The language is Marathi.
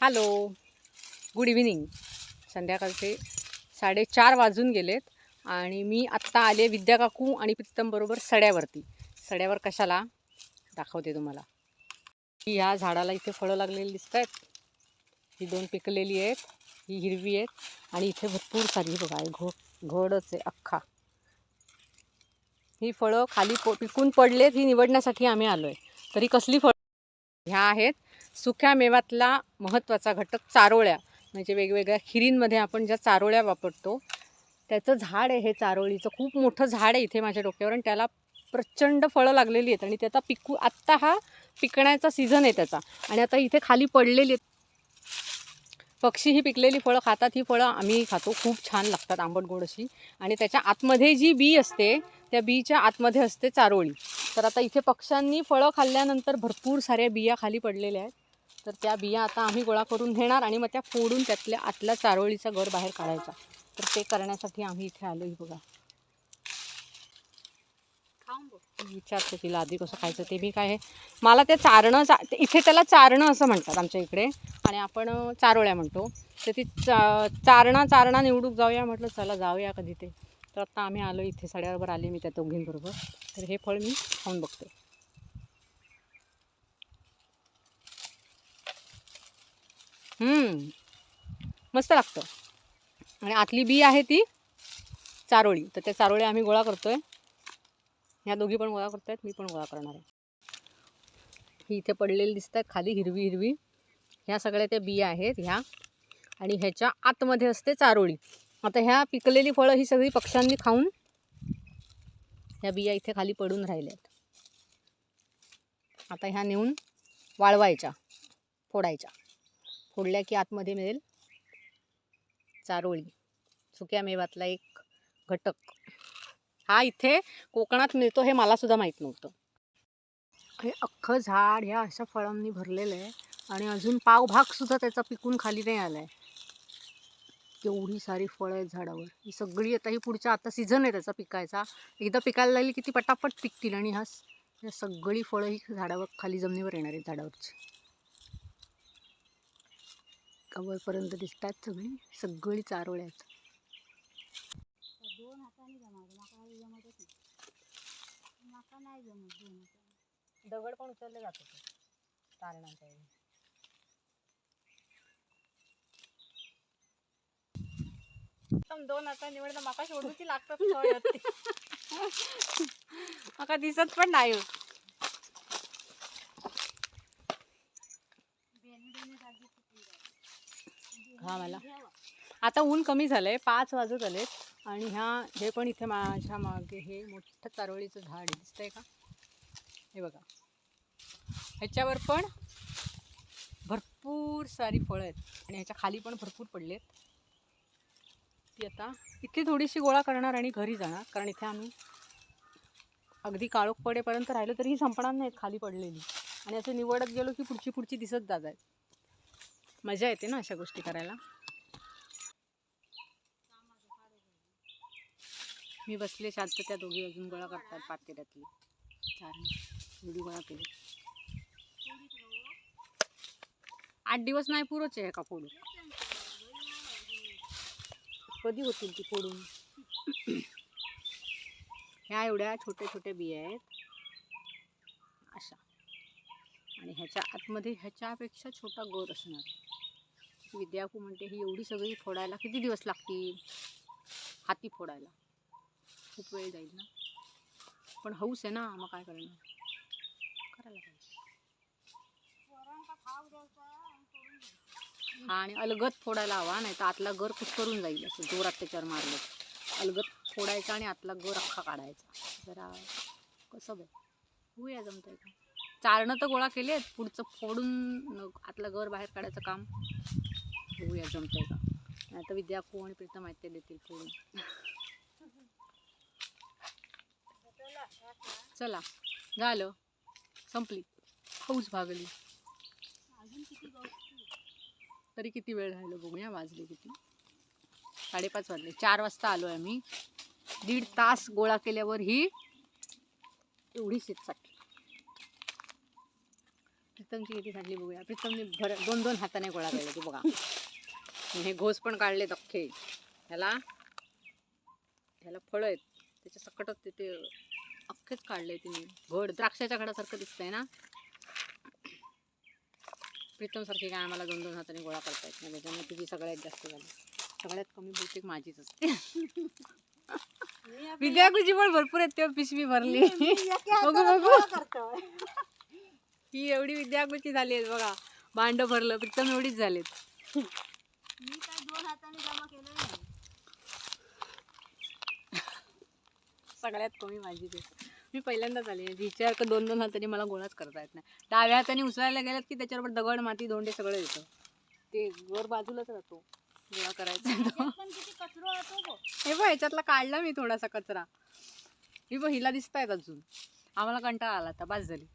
Hello, good evening. संध्याकाळचे 4:30 वाजून गेलेत आणि मी आत्ता आले विद्या काकू आणि प्रीतमबरोबर सड्यावरती. सड्यावर कशाला दाखवते तुम्हाला. ह्या झाडाला इथे फळं लागलेली दिसत आहेत. ही 2 पिकलेली आहेत, ही हिरवी आहेत आणि इथे भरपूर सारी बघा घोडच आहे अख्खा. ही फळं खाली पिकून पडलेत, ही निवडण्यासाठी आम्ही आलो आहे. तरी कसली फळं ह्या आहेत? सुक्या मेव्यातला महत्त्वाचा घटक चारोळ्या. म्हणजे वेगवेगळ्या खिरींमध्ये आपण ज्या चारोळ्या वापरतो त्याचं झाड आहे हे. चारोळीचं खूप मोठं झाड आहे इथे माझ्या डोक्यावर आणि त्याला प्रचंड फळं लागलेली आहेत आणि ते आता आत्ता हा पिकण्याचा सीझन आहे त्याचा. आणि आता इथे खाली पडलेली आहेत. पक्षी ही पिकलेली फळं खातात. ही फळं आम्ही खातो, खूप छान लागतात, आंबट गोड अशी. आणि त्याच्या आतमध्ये जी बी असते त्या बीच्या आतमध्ये असते चारोळी. तर आता इथे पक्ष्यांनी फळं खाल्ल्यानंतर भरपूर साऱ्या बिया खाली पडलेल्या आहेत. तर त्या बिया आता आम्ही गोळा करून घेणार आणि मग त्या फोडून त्यातल्या आतला चारोळीचा गर बाहेर काढायचा. तर ते करण्यासाठी आम्ही इथे आलो. ही बघा, विचारते तिला आधी कसं खायचं ते. मी काय आहे, मला ते चारणं इथे त्याला चारणं असं म्हणतात आमच्या इकडे आणि आपण चारोळ्या म्हणतो. तर ती चारणा निवडूक जाऊया म्हटलं, चला जाऊया कधी ते. तर आता आम्ही आलो इथे सड्यावर आले मी त्या दोघींबरोबर. तर हे फळ मी खाऊन बघते. मस्त लागतं. आणि आतली बी आहे ती चारोळी. तर त्या चारोळ्या आम्ही गोळा करतोय. ह्या दोघी पण गोळा करतायत, मी पण गोळा करणार आहे. ही इथे पडलेली दिसत आहेत खाली हिरवी हिरवी. ह्या सगळ्या त्या बिया आहेत ह्या. आणि ह्याच्या आतमध्ये असते चारोळी. आता ह्या पिकलेली फळं ही सगळी पक्ष्यांनी खाऊन ह्या बिया इथे खाली पडून राहिल्यात. आता ह्या नेऊन वाळवायच्या, फोडायच्या. फोडल्या की आतमध्ये मिळेल चारोळी, सुक्या मेव्यातला एक घटक. हा इथे कोकणात मिळतो हे मला सुद्धा माहीत नव्हतं. हे अख्खं झाड ह्या अशा फळांनी भरलेलं आहे आणि अजून पावभाग सुद्धा त्याचा पिकून खाली नाही आला आहे. एवढी सारी फळं आहेत झाडावर. ही सगळी आता ही पुढच्या आता सीझन आहे त्याचा पिकायचा. एकदा पिकायला लागली की ती पटापट पिकतील आणि ह्या सगळी फळं ही झाडावर खाली जमिनीवर येणार आहेत. झाडावरची कवरपर्यंत दिसत आहेत सगळी चारोळ्या आहेत. दगड पण उचलले जात होते चारणाच्या वेळी. दोन आता निवडलं माका सोडूची लागतात. माका दिसत पण नाही. हा मला आता ऊन कमी झालंय, 5 वाजत आलेत आणि हे पण इथे माझ्या मागे हे मोठं चारोळीचं झाड दिसतंय का? हे बघा, ह्याच्यावर पण भरपूर सारी फळं आहेत आणि ह्याच्या खाली पण भरपूर पडलेत. ती आता इथली थोडीशी गोळा करणार आणि घरी जाणार, कारण इथे आम्ही अगदी काळोख पडेपर्यंत राहिलो तरी ही संपणार नाहीत खाली पडलेली. आणि असं निवडत गेलो की पुढची दिसत जात आहेत. मजा येते ना अशा गोष्टी करायला. मी बसले शांत, त्या दोघी अजून गोळा करतात पातेल्यातली चार गोळा केली. 8 दिवस नाही पुरच आहे का फोडून? कधी होतील ती फोडून? ह्या एवढ्या छोट्या छोट्या बिया आहेत अशा. आणि ह्याच्या आतमध्ये ह्याच्यापेक्षा छोटा गोर असणार. विद्याकू म्हणते ही एवढी सगळी फोडायला किती दिवस लागतील? हाती फोडायला खूप वेळ जाईल ना. पण हौस आहे ना, मग काय करणार, करायला पाहिजे. हा, आणि अलगत फोडायला हवा, नाही तर आतला गर कुस्करून जाईल. असं जोरात त्याच्यावर मारलं. अलगत फोडायचा आणि आतला गर अख्खा काढायचा. जरा कसं होऊया, जमतंय का? चारणं तर गोळा केले, पुढचं फोडून आतला गर बाहेर काढायचं काम होऊया, जमतंय का? नाही तर विद्याकू आणि प्रीतम आहेत ते देतील फोडून. चला, झालं, संपली हौस, भागली. तरी किती वेळ राहिलो बघूया. वाजले किती? 5:30 वाजले. 4 वाजता आलो आहे आम्ही. 1.5 तास गोळा केल्यावर ही एवढी शीत साठली. प्रीतमची किती झाली बघूया. प्रीतमने 2-2 हाताने गोळा केला तू बघा. हे घोस पण काढले अख्खे. ह्याला फळं आहेत त्याच्या सकटच ते अख्खेच काढले तिने. घड द्राक्षाच्या घडासारखं दिसतंय ना. प्रीतम सारखी काय आम्हाला 2-2 हाताने गोळा करता येत नाही. त्याच्यामुळे तुझी सगळ्यात जास्त झाली. सगळ्यात कमी बहुतेक माझीच असते. विद्याकुची पण भरपूर आहेत तेव्हा पिशवी भरली. बघू बघू ही एवढी विद्याकुची झाली आहे बघा. भांड भरलं. प्रीतम एवढीच झालीत. मी काय 2 हाताने जमा केलं नाही. सगळ्यात कमी माझीच आहे. मी पहिल्यांदाच आले. हिच्यासारखं 2-2 हाताने मला गोळाच करता येत नाही. डाव्या हाताने उचलायला गेलात की त्याच्यावर दगड माती धोंडे सगळं येतं. ते वर बाजूलाच राहतो गोळा करायचा. पण किती कचरा होतो गो. हे बघ ह्याच्यातला काढला मी थोडासा कचरा. ही बघ हिला दिसतायत अजून. आम्हाला कंटाळा आला आता. बस झाली.